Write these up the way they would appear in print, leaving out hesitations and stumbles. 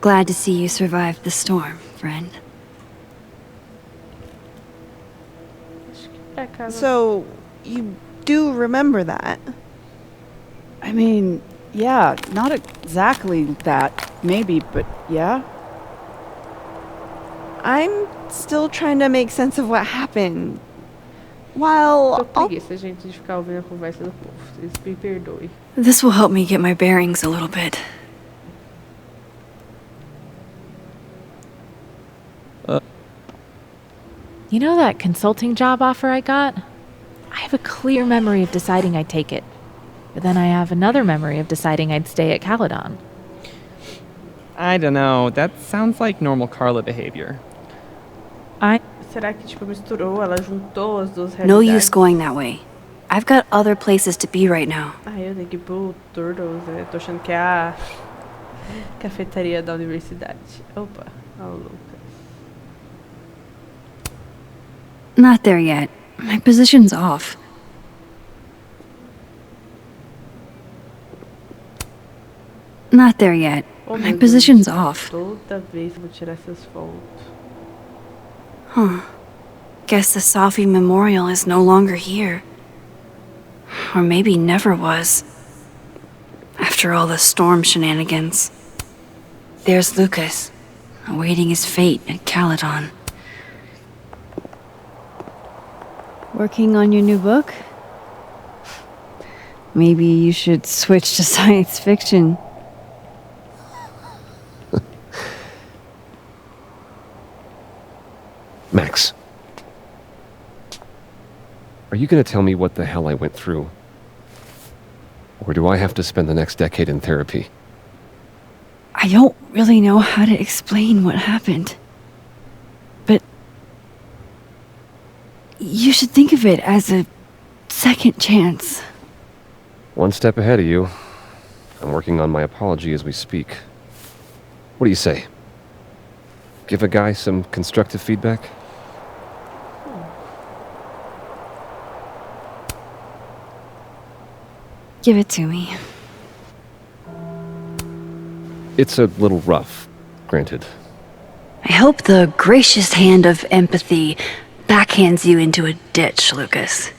Glad to see you survived the storm, friend. Acho que pra casa. So, you do remember that? I mean, yeah, not exactly that, maybe, but yeah. I'm still trying to make sense of what happened. While Tô preguiça, gente, de ficar ouvindo a conversa do povo. Vocês me perdoem. This will help me get my bearings a little bit. You know that consulting job offer I got? I have a clear memory of deciding I'd take it. But then I have another memory of deciding I'd stay at Caledon. I don't know. That sounds like normal Carla behavior. Será que, tipo, misturou? Ela juntou as duas realidades? No use going that way. I've got other places to be right now. Ah, eu tenho que ir pro Turtles, né? Tô achando que é a cafeteria da universidade. Opa, ó o Lucas. Not there yet. My position's off. Not there yet. Oh, My meu position's Deus. off. Toda vez eu vou tirar essas fotos. Huh. Guess the Safi Memorial is no longer here. Or maybe never was. After all the storm shenanigans. There's Lucas, awaiting his fate at Caledon. Working on your new book? Maybe you should switch to science fiction. Max. Are you gonna tell me what the hell I went through? Or do I have to spend the next decade in therapy? I don't really know how to explain what happened. But you should think of it as a second chance. One step ahead of you. I'm working on my apology as we speak. What do you say? Give a guy some constructive feedback? Give it to me. It's a little rough, granted. I hope the gracious hand of empathy backhands you into a ditch, Lucas.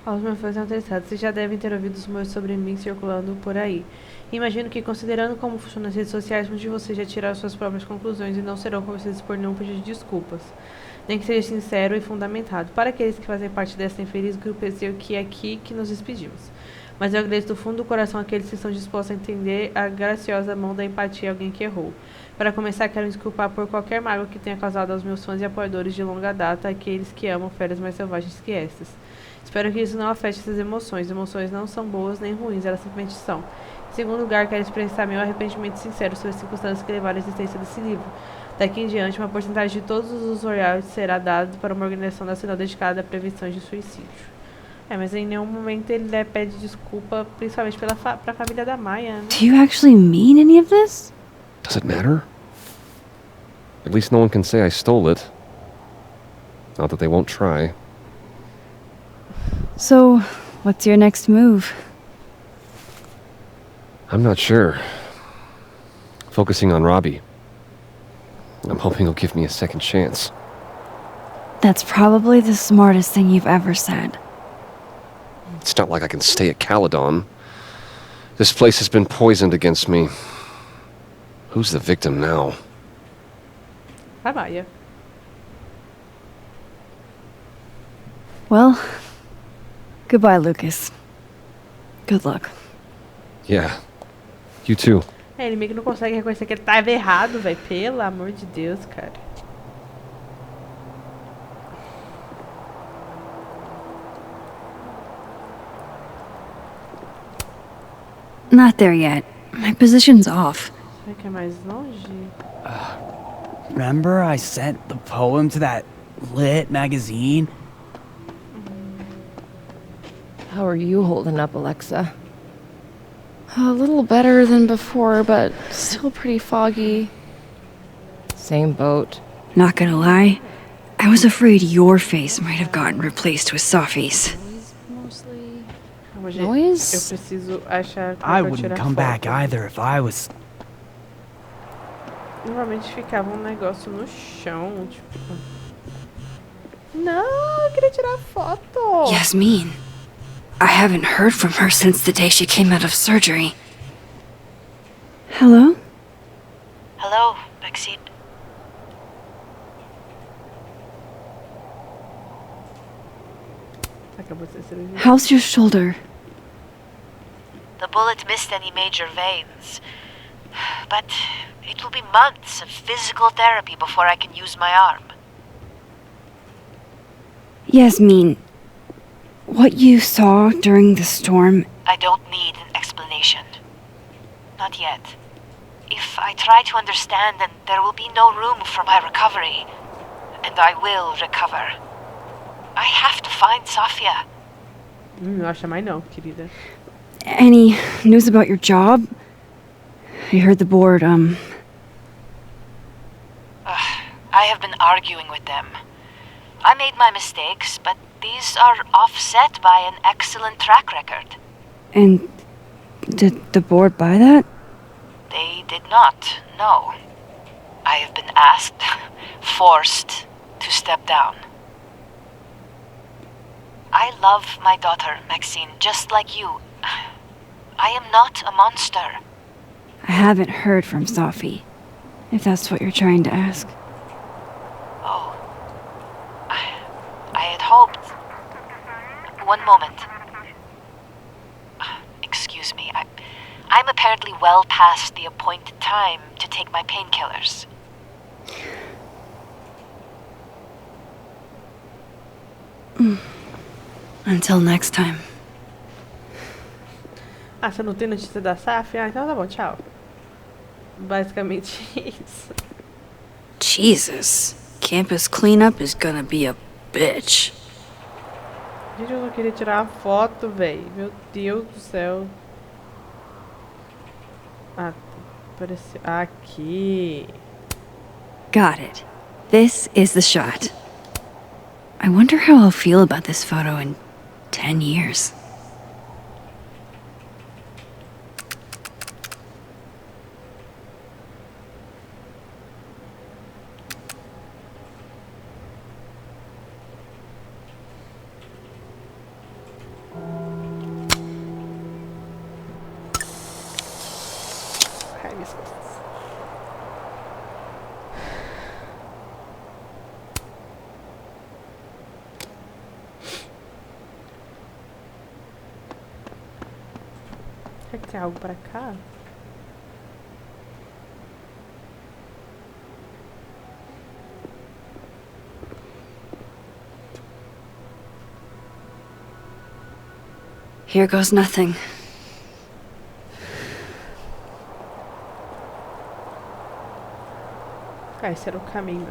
Os meus fãs são interessados. Vocês já devem ter ouvido os meus sobre mim circulando por aí. Imagino que, considerando como funcionam as redes sociais, muitos de vocês já tiraram suas próprias conclusões e não serão convencidos por nenhum pedido de desculpas. Nem que seja sincero e fundamentado. Para aqueles que fazem parte dessa infeliz grupo, eu que é aqui que nos despedimos. Mas eu agradeço do fundo do coração aqueles que estão dispostos a entender a graciosa mão da empatia a alguém que errou. Para começar, quero me desculpar por qualquer mágoa que tenha causado aos meus fãs e apoiadores de longa data, aqueles que amam férias mais selvagens que estas. Espero que isso não afete essas emoções. Emoções não são boas nem ruins, elas simplesmente são. Em segundo lugar, quero expressar meu arrependimento sincero sobre as circunstâncias que levaram à existência desse livro. Daqui em diante, uma porcentagem de todos os royalties será dada para uma organização nacional dedicada à prevenção de suicídio. Mas em nenhum momento ele pede desculpa, principalmente para a família da Maia, né? Do you actually mean any of this? Does it matter? At least no one can say I stole it. Not that they won't try. So, what's your next move? I'm not sure. Focusing on Robbie. I'm hoping he'll give me a second chance. That's probably the smartest thing you've ever said. It's not like I can stay at Caledon. This place has been poisoned against me. Who's the victim now? A Maia. Well, goodbye, Lucas. Good luck. Yeah. You too. Ele meio que não consegue reconhecer que ele tava errado, velho. Pelo amor de Deus, cara. Not there yet. My position's off. Será que é mais longe? Remember I sent the poem to that lit magazine? How are you holding up, Alexa? A little better than before, but still pretty foggy. Same boat. Not gonna lie, I was afraid your face might have gotten replaced with Safi's. Mostly. Hoje Noise? eu preciso achar como I eu wouldn't tirar come back foto. either if I was... Normalmente ficava um negócio no chão, tipo... Não, eu queria tirar foto. Yasmin. I haven't heard from her since the day she came out of surgery. Hello? Hello, Maxine. Acabou de ser cirurgia. How's your shoulder? The bullet missed any major veins. But it will be months of physical therapy before I can use my arm. Yasmin, what you saw during the storm... I don't need an explanation. Not yet. If I try to understand, then there will be no room for my recovery. And I will recover. I have to find Sofia. Eu acho mais não, querida. Any news about your job? I heard the board, I have been arguing with them. I made my mistakes, but these are offset by an excellent track record. And did the board buy that? They did not, no. I have been asked, forced, to step down. I love my daughter, Maxine, just like you. I am not a monster. I haven't heard from Sophie, if that's what you're trying to ask. Oh. I had hoped... One moment. Excuse me, I'm apparently well past the appointed time to take my painkillers. Until next time. Ah, você não tem notícia da Saf? Ah, então tá bom, tchau. Basicamente isso. Jesus. Campus cleanup is gonna be a bitch. Gente, eu não queria tirar uma foto, véi. Meu Deus do céu. Ah, apareceu. Aqui. Got it. This is the shot. I wonder how I'll feel about this photo in 10 years. Ai, minhas costas. Será que tem algo pra cá? Here goes nothing. Ah, esse era o caminho.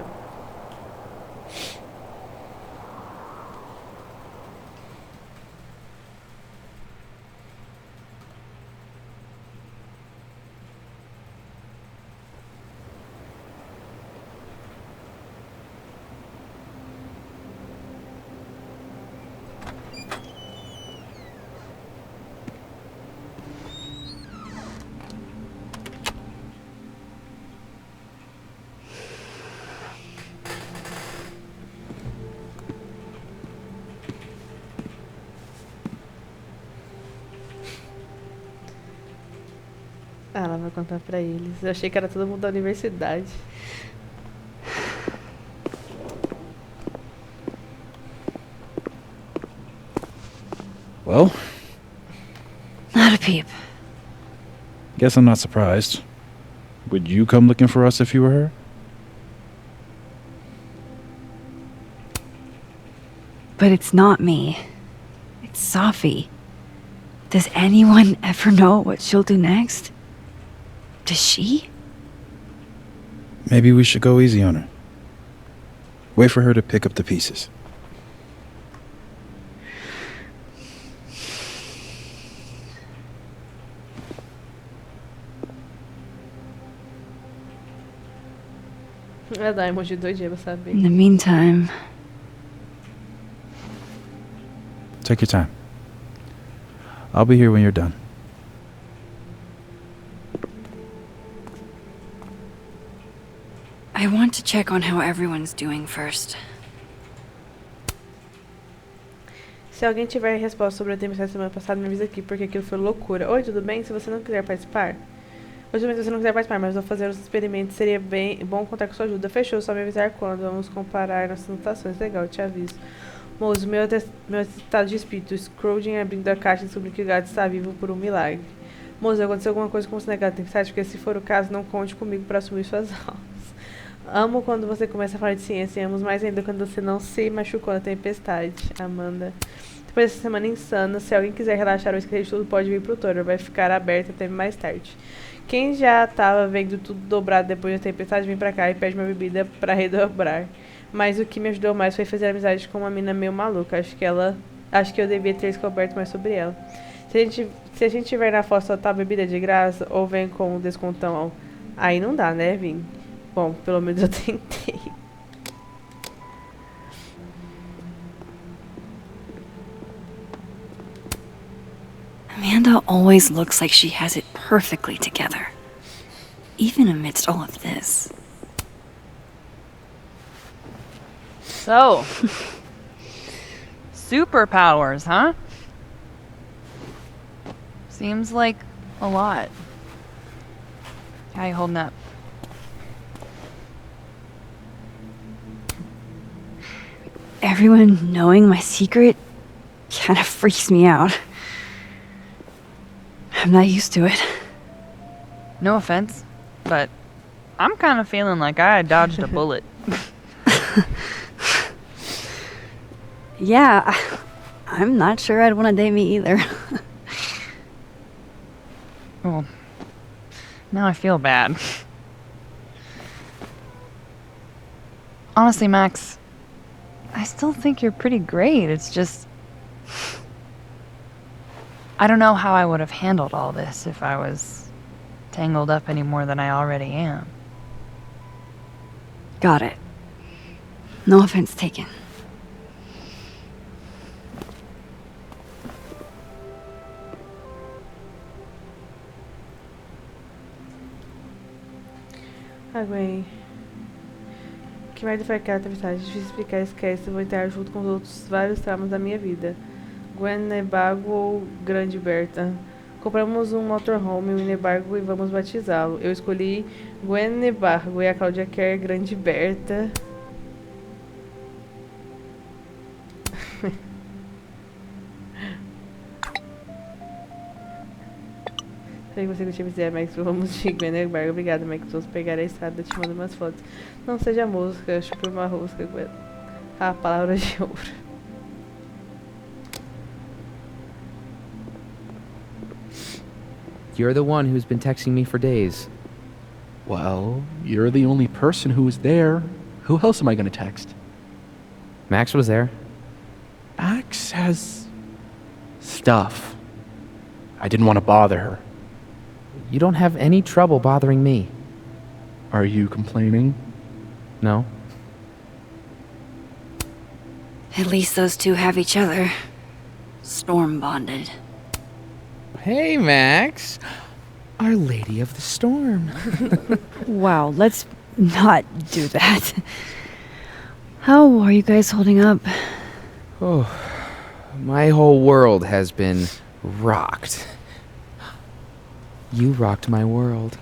Ah, ela vai contar pra eles. Eu achei que era todo mundo da universidade. Well, Not a peep. guess I'm not surprised. Would you come looking for us if you were her? But it's not me. It's Sophie. Does anyone ever know what she'll do next? Does she? Maybe we should go easy on her. Wait for her to pick up the pieces. Ela dá emoji doidinha pra saber. In the meantime... Take your time. I'll be here when you're done. want to check on how everyone's doing first. Se alguém tiver resposta sobre a tempestade semana passada, me avisa aqui, porque aquilo foi loucura. Oi, tudo bem? Se você não quiser participar... Hoje mesmo, se você não quiser participar, mas vou fazer os experimentos, seria bom contar com sua ajuda. Fechou, só me avisar quando. Vamos comparar nossas anotações. Legal, te aviso. Moço, meu estado de espírito. Scrooge abrindo a caixa e descobrindo que o gato está vivo por um milagre. Moço, aconteceu alguma coisa com você negado tempestade? Porque se for o caso, não conte comigo para assumir suas aulas. Amo quando você começa a falar de ciência e amo mais ainda quando você não se machucou na tempestade. Amanda. Depois dessa semana insana, se alguém quiser relaxar ou escrever tudo, pode vir pro Toro. Vai ficar aberto até mais tarde. Quem já tava vendo tudo dobrado depois da tempestade, vem pra cá e pede uma bebida pra redobrar. Mas o que me ajudou mais foi fazer amizade com uma mina meio maluca. Acho que eu devia ter descoberto mais sobre ela. Se a gente tiver na foto só tá bebida de graça ou vem com um descontão, aí não dá, né, Vim? Bom, pelo menos eu tentei. Amanda always looks like she has it perfectly together, even amidst all of this. So, superpowers, huh? Seems like a lot. How you holding up? Everyone knowing my secret kind of freaks me out. I'm not used to it. No offense, but I'm kind of feeling like I dodged a bullet. Yeah, I'm not sure I'd want to date me either. Well, now I feel bad. Honestly, Max, I still think you're pretty great. It's just... I don't know how I would have handled all this if I was tangled up any more than I already am. Got it. No offense taken. Gwen. Que merda foi aquela tempestade? Difícil explicar, esquece. Eu vou entrar junto com os outros vários traumas da minha vida. Gwen, Nebago ou Grande Berta? Compramos um motorhome, um Nebago, e vamos batizá-lo. Eu escolhi Gwen Nebago e a Cláudia quer Grande Berta. Sei que você curtiu dizer, Max, vamos de Gwen Nebago. Obrigada, Max. Vamos pegar a estrada, te mando umas fotos. Não seja música, chupa uma rosca, Gwen. Ah, palavra de ouro. You're the one who's been texting me for days. Well, you're the only person who was there. Who else am I going to text? Max was there. Max has stuff. I didn't want to bother her. You don't have any trouble bothering me. Are you complaining? No. At least those two have each other. Storm bonded. Hey, Max. Our Lady of the Storm. Wow, let's not do that. How are you guys holding up? Oh, my whole world has been rocked. You rocked my world.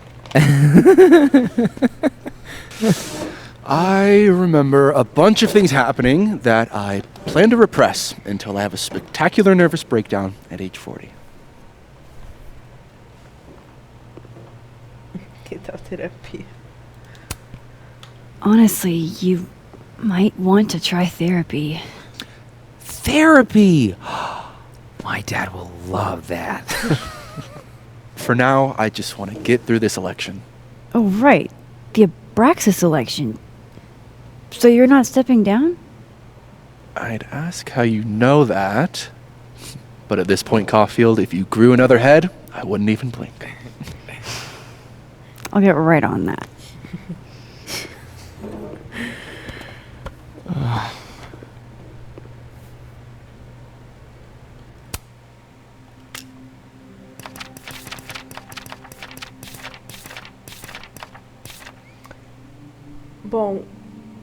I remember a bunch of things happening that I plan to repress until I have a spectacular nervous breakdown at age 40. Honestly, you might want to try therapy. Therapy! My dad will love that. For now, I just want to get through this election. Oh, right. The Abraxas election. So you're not stepping down? I'd ask how you know that. But at this point, Caulfield, if you grew another head, I wouldn't even blink. I'll get right on that. Bom,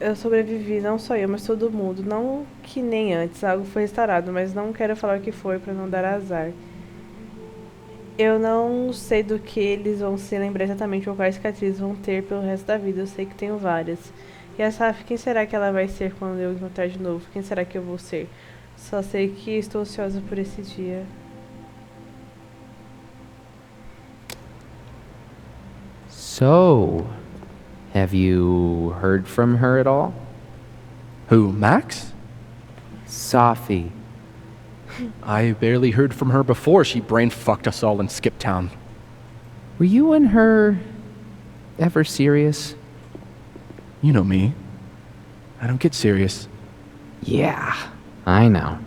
eu sobrevivi, não só eu, mas todo mundo. Não que nem antes, algo foi restaurado, mas não quero falar o que foi pra não dar azar. Eu não sei do que eles vão se lembrar exatamente ou quais cicatrizes vão ter pelo resto da vida. Eu sei que tenho várias. E a Saf, quem será que ela vai ser quando eu encontrar de novo? Quem será que eu vou ser? Só sei que estou ansiosa por esse dia. So, have you heard from her at all? Who, Max? Sophie. I barely heard from her before she brain fucked us all in Skip Town. Were you and her ever serious? You know me. I don't get serious. Yeah, I know.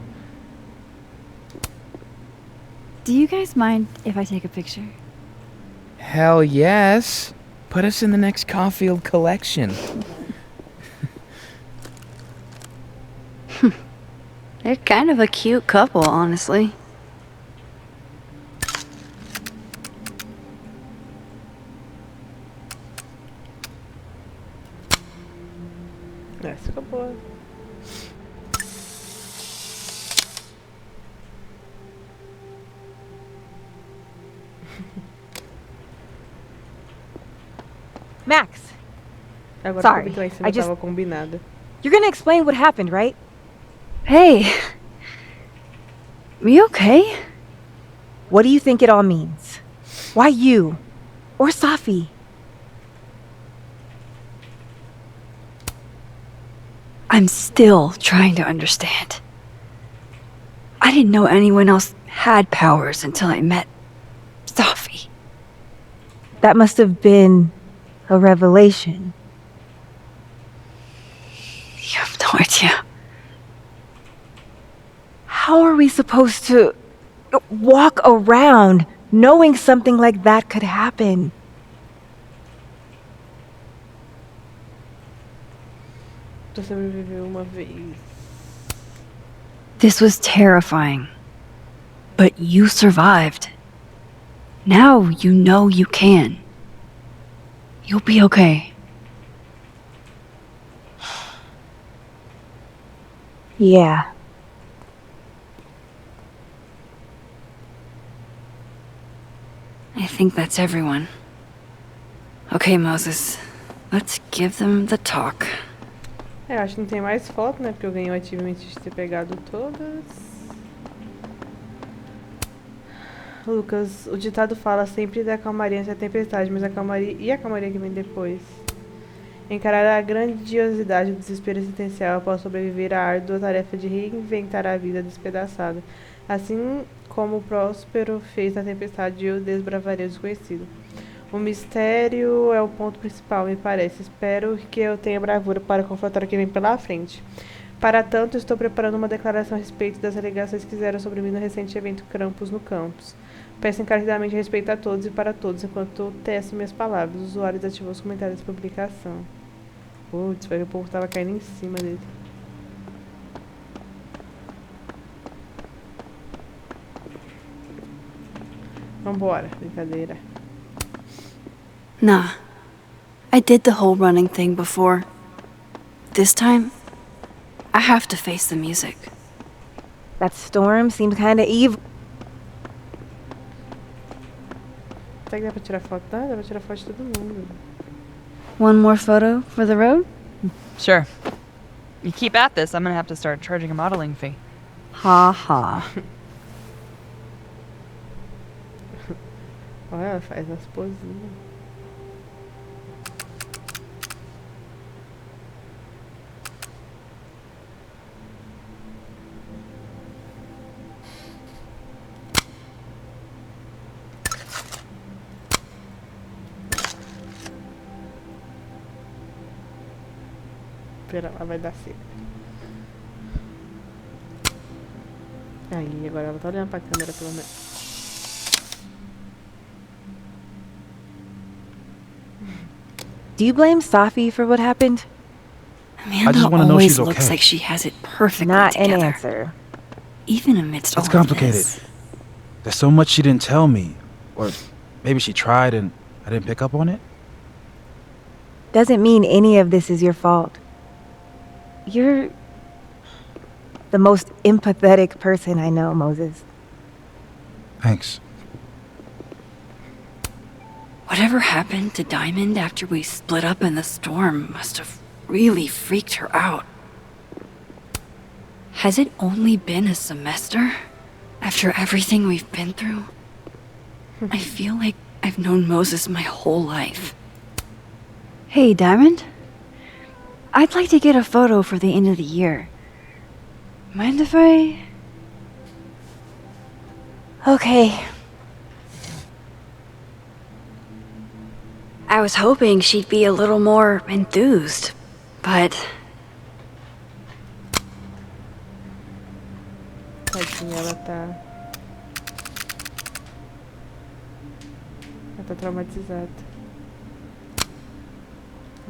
Do you guys mind if I take a picture? Hell yes. Put us in the next Caulfield collection. They're kind of a cute couple, honestly. Essa ficou boa. Max, Agora sorry, que eu vi que lá em cima I just- tava combinada. you're gonna explain what happened, right? Hey. You okay? What do you think it all means? Why you? Or Safi? I'm still trying to understand. I didn't know anyone else had powers until I met Safi. That must have been a revelation. You have no idea. How are we supposed to walk around knowing something like that could happen? Tu sobreviveu uma vez. This was terrifying. But you survived. Now you know you can. You'll be okay. Yeah. I think that's everyone. Okay, Moses. Let's give them the talk. É, acho que não tem mais foto, né? Porque eu ganhei o achievement de ter pegado todas. Lucas, o ditado fala sempre da calmaria antes da tempestade, mas a calmaria e a calmaria que vem depois. Encarar a grandiosidade do desespero existencial após sobreviver à árdua tarefa de reinventar a vida despedaçada. Assim como o Próspero fez na tempestade, eu desbravarei o desconhecido. O mistério é o ponto principal, me parece. Espero que eu tenha bravura para confrontar o que vem pela frente. Para tanto, estou preparando uma declaração a respeito das alegações que fizeram sobre mim no recente evento Krampus no campus. Peço encarecidamente respeito a todos e para todos, enquanto teço minhas palavras. O usuário desativou os comentários da publicação. Putz, o povo estava caindo em cima dele. Vambora, brincadeira. Nah. I did the whole running thing before. This time, I have to face the music. That storm seemed kinda evil. Será que dá pra tirar foto? Dá pra tirar foto de todo mundo. One more photo for the road? Sure. You keep at this, I'm gonna have to start charging a modeling fee. Ha ha. Olha, ela faz as posinhas. Pera lá, vai dar certo. Aí, agora ela tá olhando pra câmera pelo menos. Do you blame Safi for what happened? Amanda just wanna know always she's looks okay. like she has it perfectly Not together. an answer. Even amidst all It's of complicated. this. There's so much she didn't tell me. Or maybe she tried and I didn't pick up on it. doesn't mean any of this is your fault. You're the most empathetic person I know, Moses. Thanks. Whatever happened to Diamond after we split up in the storm must have really freaked her out. Has it only been a semester? After everything we've been through? I feel like I've known Moses my whole life. Hey, Diamond. I'd like to get a photo for the end of the year. Mind if I... Okay. I was hoping she'd be a little more enthused, but... Tadinha, ela tá traumatizada.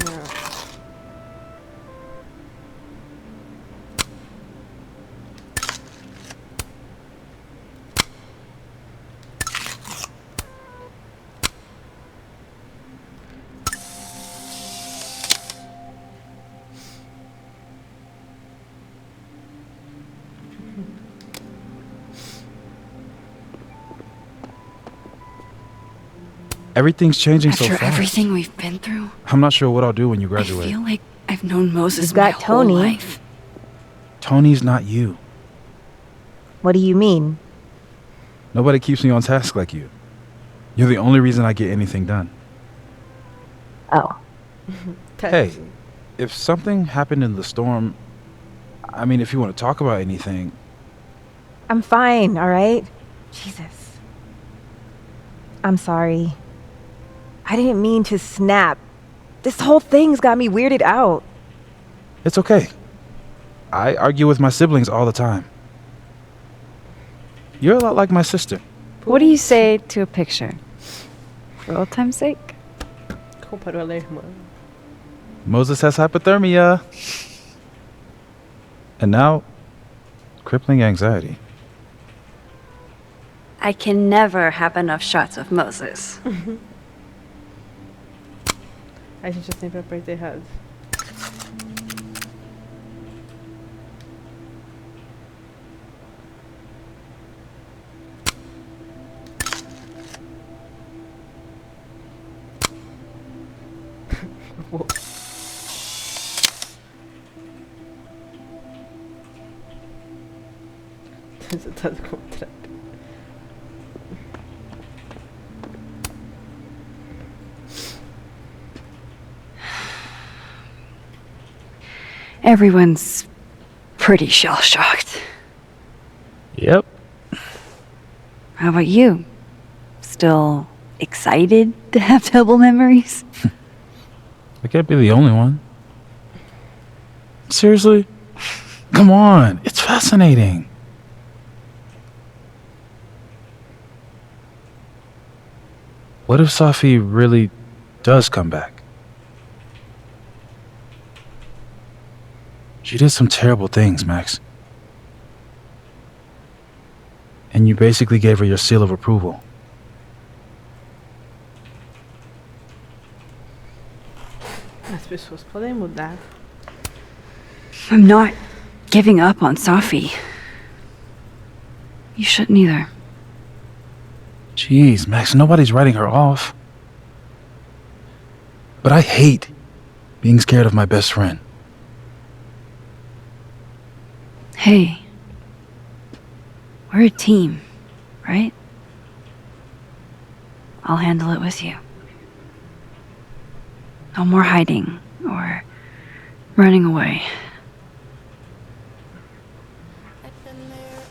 Não. Everything's changing so After fast. everything we've been through, I'm not sure what I'll do when you I graduate. feel like I've known Moses You've my got whole Tony. life. Tony's not you. What do you mean? Nobody keeps me on task like you. You're the only reason I get anything done. Oh. Hey, if something happened in the storm, I mean, if you want to talk about anything, I'm fine, all right? Jesus. I'm sorry. I didn't mean to snap. This whole thing's got me weirded out. it's okay. I argue with my siblings all the time. You're a lot like my sister. What do you say to a picture? For old time's sake? Comparou ela à irmã. Moses has hypothermia. And now, crippling anxiety. I can never have enough shots of Moses. A gente sempre aperta errado. Você tá do contrário. Everyone's pretty shell-shocked. Yep. How about you? Still excited to have double memories? I can't be the only one. Seriously? Come on, it's fascinating. What if Safi really does come back? She did some terrible things, Max. And you basically gave her your seal of approval. As pessoas podem mudar. I'm not giving up on Safi. You shouldn't either. Jeez, Max, nobody's writing her off. But I hate being scared of my best friend. Hey. We're a team, right? I'll handle it with you. No more hiding or running away.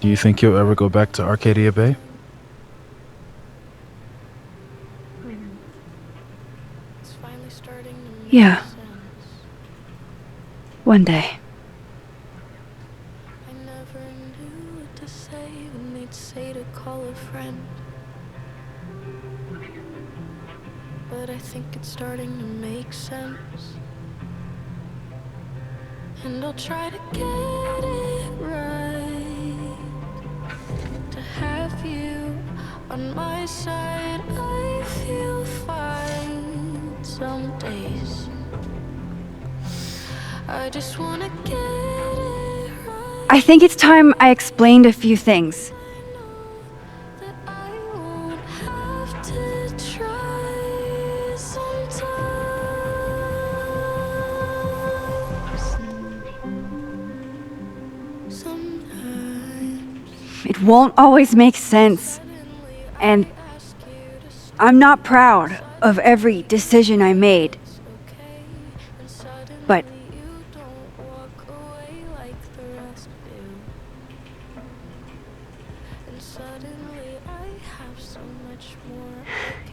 Do you think you'll ever go back to Arcadia Bay? Yeah. One day. I never knew what to say when they'd say to call a friend. But I think it's starting to make sense. And I'll try to get it right. To have you on my side, I feel fine some days. I just wanna get it right. I think it's time I explained a few things. That I won't have to try sometimes. It won't always make sense. And I'm not proud of every decision I made. But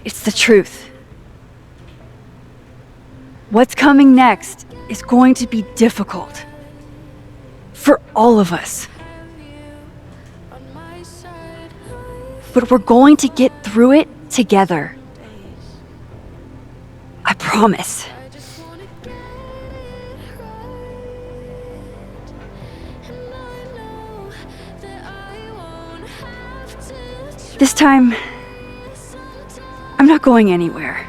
it's the truth. What's coming next is going to be difficult. For all of us. But we're going to get through it together. I promise. This time, I'm not going anywhere.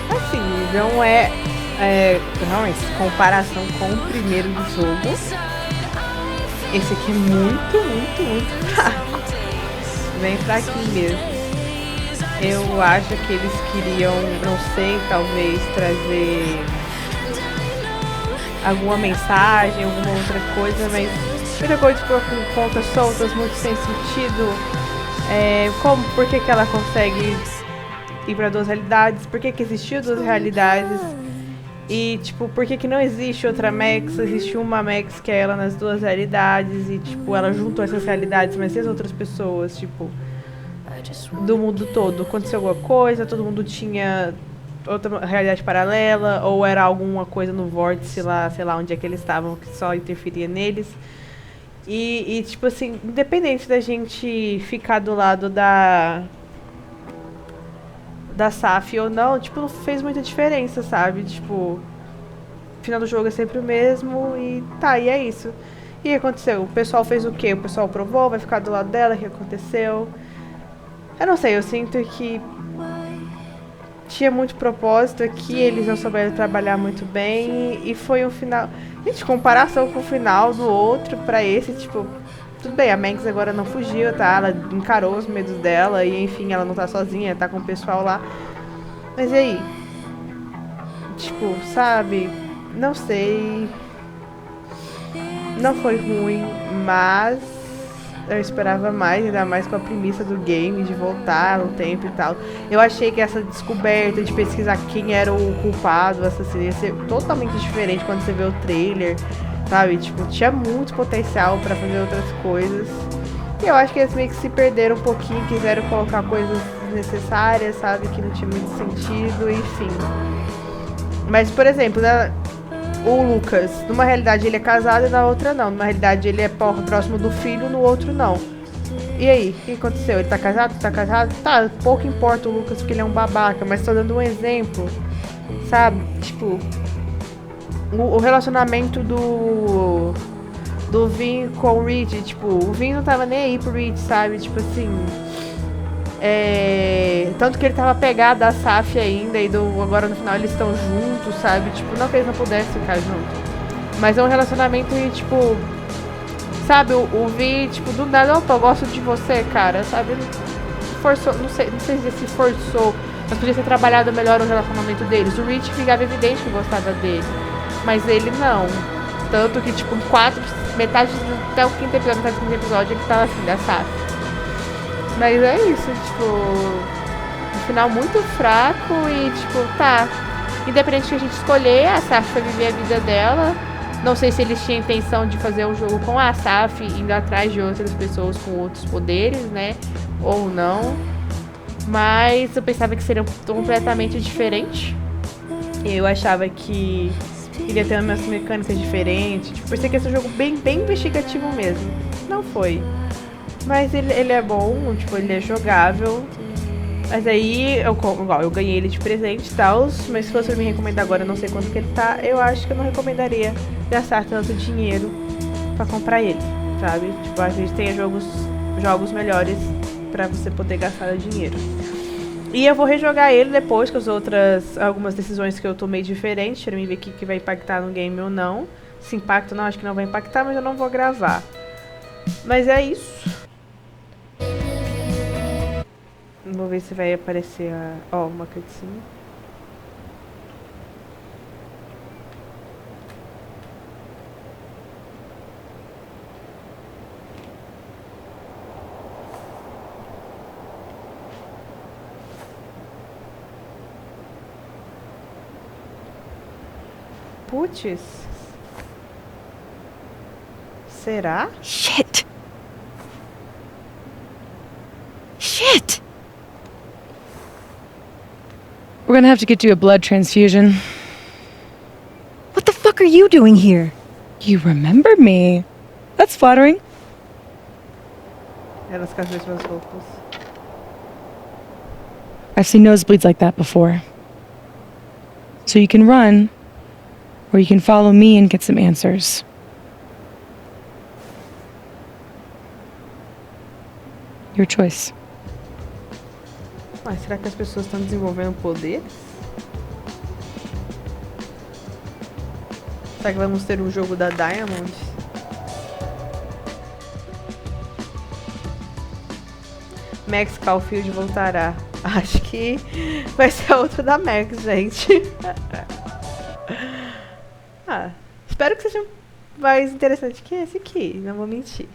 Assim, não é realmente comparação com o primeiro do jogo. Esse aqui é muito fraco. Bem fraquinho mesmo. Eu acho que eles queriam, não sei, talvez trazer alguma mensagem, alguma outra coisa, mas muita coisa ficou com pontas soltas, muito sem sentido. Por que ela consegue ir para duas realidades? Por que existiu duas realidades? E, tipo, por que não existe outra Max? Existe uma Max que é ela nas duas realidades e, tipo, ela juntou essas realidades, mas e as outras pessoas, tipo, do mundo todo? Aconteceu alguma coisa? Todo mundo tinha outra realidade paralela? Ou era alguma coisa no vórtice lá, sei lá, onde é que eles estavam, que só interferia neles? E tipo assim, independente da gente ficar do lado da Saf ou não, tipo, não fez muita diferença, sabe? Tipo, o final do jogo é sempre o mesmo e tá, e é isso. E o que aconteceu? O pessoal fez o quê? O pessoal provou, vai ficar do lado dela, o que aconteceu? Eu não sei, eu sinto que tinha muito propósito aqui, eles não souberam trabalhar muito bem e foi um final... Gente, comparação com o final do outro pra esse, tipo... Tudo bem, a Max agora não fugiu, tá? Ela encarou os medos dela e, enfim, ela não tá sozinha, tá com o pessoal lá. Mas e aí? Tipo, sabe? Não sei. Não foi ruim, mas eu esperava mais, ainda mais com a premissa do game, de voltar no tempo e tal. Eu achei que essa descoberta de pesquisar quem era o culpado, o assassino, ia ser totalmente diferente quando você vê o trailer. Sabe, tipo, tinha muito potencial pra fazer outras coisas. E eu acho que eles meio que se perderam um pouquinho, quiseram colocar coisas desnecessárias, sabe, que não tinha muito sentido, enfim. Mas, por exemplo, né, o Lucas, numa realidade ele é casado e na outra não. Numa realidade ele é próximo do filho, no outro não. E aí, o que aconteceu? Ele tá casado? Tá casado? Tá, pouco importa o Lucas porque ele é um babaca, mas tô dando um exemplo, sabe, tipo... O relacionamento do Vin com o Reed, tipo, o Vin não tava nem aí pro Reed, sabe? Tipo assim, tanto que ele tava pegado da Saf ainda e agora no final eles estão juntos, sabe? Tipo, não que eles não pudessem ficar juntos, mas é um relacionamento e, tipo, sabe? O Vin, tipo, do nada, opa, eu gosto de você, cara, sabe? Forçou, não sei se forçou, mas podia ter trabalhado melhor o relacionamento deles. O Reed ficava evidente que gostava dele. Mas ele não. Tanto que, tipo, metade até o quinto episódio, ele tava assim, da Saf. Mas é isso, tipo... Um final muito fraco e, tipo, tá. Independente que a gente escolher, a Saf vai viver a vida dela. Não sei se eles tinham intenção de fazer um jogo com a Saf, indo atrás de outras pessoas com outros poderes, né? Ou não. Mas eu pensava que seria completamente diferente. Eu achava que Queria ter umas mecânicas diferentes. Tipo, pensei que esse é um jogo bem investigativo mesmo. Não foi. Mas ele é bom, tipo, ele é jogável. Mas aí, eu ganhei ele de presente e tal. Mas se fosse pra me recomendar agora, eu não sei quanto que ele tá. Eu acho que eu não recomendaria gastar tanto dinheiro pra comprar ele, sabe? Tipo, a gente tem jogos melhores pra você poder gastar dinheiro. E eu vou rejogar ele depois com algumas decisões que eu tomei diferentes, pra mim ver o que vai impactar no game ou não. Se impacta ou não, acho que não vai impactar, mas eu não vou gravar. Mas é isso. Vou ver se vai aparecer uma cutscene. Putz. Será? Shit! Shit! We're gonna have to get you a blood transfusion. What the fuck are you doing here? You remember me. That's flattering. Elas com as mesmas roupas. I've seen nosebleeds like that before. So you can run, or you can follow me and get some answers. Your choice. Mas será que as pessoas estão desenvolvendo poderes? Será que vamos ter um jogo da Diamond? Max Caulfield voltará. Acho que vai ser outro da Max, gente. Espero que seja mais interessante que esse aqui, não vou mentir.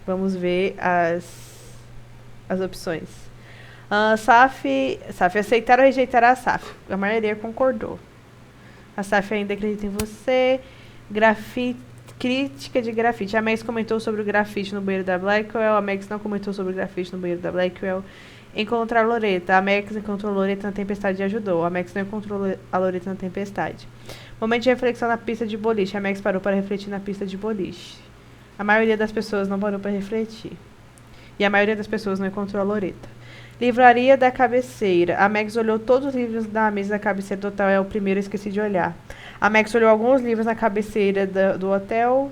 Vamos ver as opções. SAF aceitar ou rejeitar a SAF. A maioria concordou. A SAF ainda acredita em você. Crítica de grafite. A Max comentou sobre o grafite no banheiro da Blackwell. A Max não comentou sobre o grafite no banheiro da Blackwell. Encontrar Loreta. A Max encontrou Loreta na tempestade e ajudou. A Max não encontrou a Loreta na tempestade. Momento de reflexão na pista de boliche. A Max parou para refletir na pista de boliche. A maioria das pessoas não parou para refletir. E a maioria das pessoas não encontrou a Loreta. Livraria da cabeceira. A Max olhou todos os livros da mesa da cabeceira do hotel. É o primeiro, eu esqueci de olhar. A Max olhou alguns livros na cabeceira do hotel.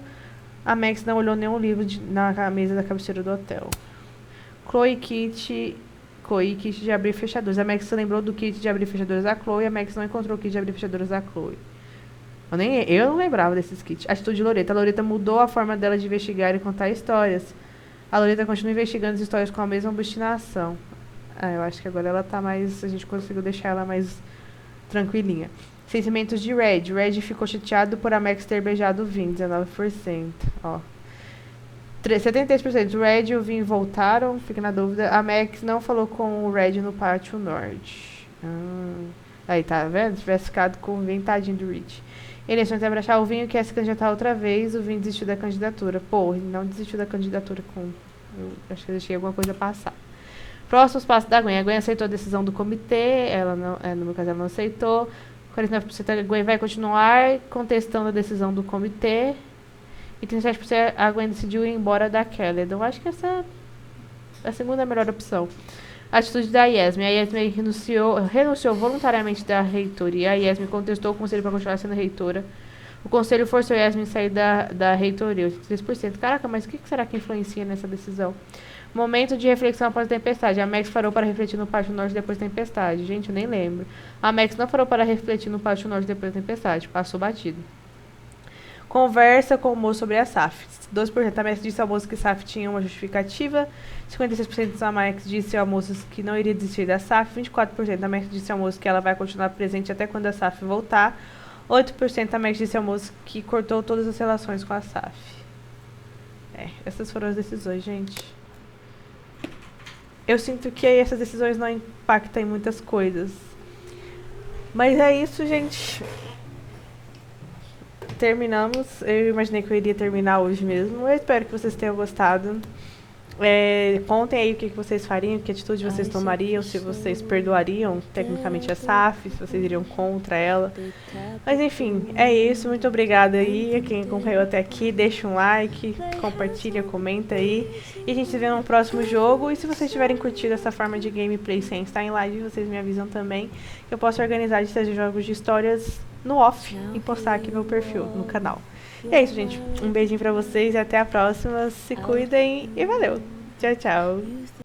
A Max não olhou nenhum livro na mesa da cabeceira do hotel. Chloe kit de abrir fechadores. A Max se lembrou do kit de abrir fechadores da Chloe. A Max não encontrou o kit de abrir fechadores da Chloe. Eu não lembrava desses kits. Atitude de Loreta. A Loreta mudou a forma dela de investigar e contar histórias. A Loreta continua investigando as histórias com a mesma obstinação. Eu acho que agora ela tá mais... A gente conseguiu deixar ela mais tranquilinha. Sentimentos de Red. Red ficou chateado por a Max ter beijado o Vin. 19%. Ó. 73%. Red e o Vin voltaram. Fica na dúvida. A Max não falou com o Red no pátio norte. Aí, tá vendo? Se tivesse ficado com o Vin, tadinho do Rich. Eleições para achar o Vinho quer se candidatar outra vez. O Vinho desistiu da candidatura. Pô, ele não desistiu da candidatura com... Eu acho que eu deixei alguma coisa passar. Próximos passos da Gwen. A Gwen aceitou a decisão do comitê. Ela não, no meu caso, ela não aceitou. 49% a Gwen vai continuar contestando a decisão do comitê. E 37% a Gwen decidiu ir embora da Kelly. Então, eu acho que essa é a segunda melhor opção. A atitude da Yasmin. A Yasmin renunciou voluntariamente da reitoria. A Yasmin contestou o conselho para continuar sendo reitora. O conselho forçou a Yasmin a sair da reitoria. 83%. Caraca, mas o que será que influencia nessa decisão? Momento de reflexão após a tempestade. A Max parou para refletir no pátio norte depois da tempestade. Gente, eu nem lembro. A Max não parou para refletir no pátio norte depois da tempestade. Passou batido. Conversa com o moço sobre a SAF. 12% a Max disse ao moço que SAF tinha uma justificativa. 56% a Max disse ao moço que não iria desistir da SAF. 24% a Max disse ao moço que ela vai continuar presente até quando a SAF voltar. 8% a Max disse ao moço que cortou todas as relações com a SAF. Essas foram as decisões, gente. Eu sinto que essas decisões não impactam em muitas coisas. Mas é isso, gente. Terminamos. Eu imaginei que eu iria terminar hoje mesmo. Eu espero que vocês tenham gostado. Contem aí o que vocês fariam, que atitude vocês tomariam, se vocês perdoariam tecnicamente a Saf, se vocês iriam contra ela. Mas enfim, é isso. Muito obrigada aí a quem acompanhou até aqui. Deixa um like, compartilha, comenta aí. E a gente se vê no próximo jogo. E se vocês tiverem curtido essa forma de gameplay sem estar em live, vocês me avisam também, que eu posso organizar de trazer jogos de histórias no off e postar aqui no perfil, no canal. E é isso, gente. Um beijinho pra vocês e até a próxima. Se cuidem e valeu. Tchau, tchau.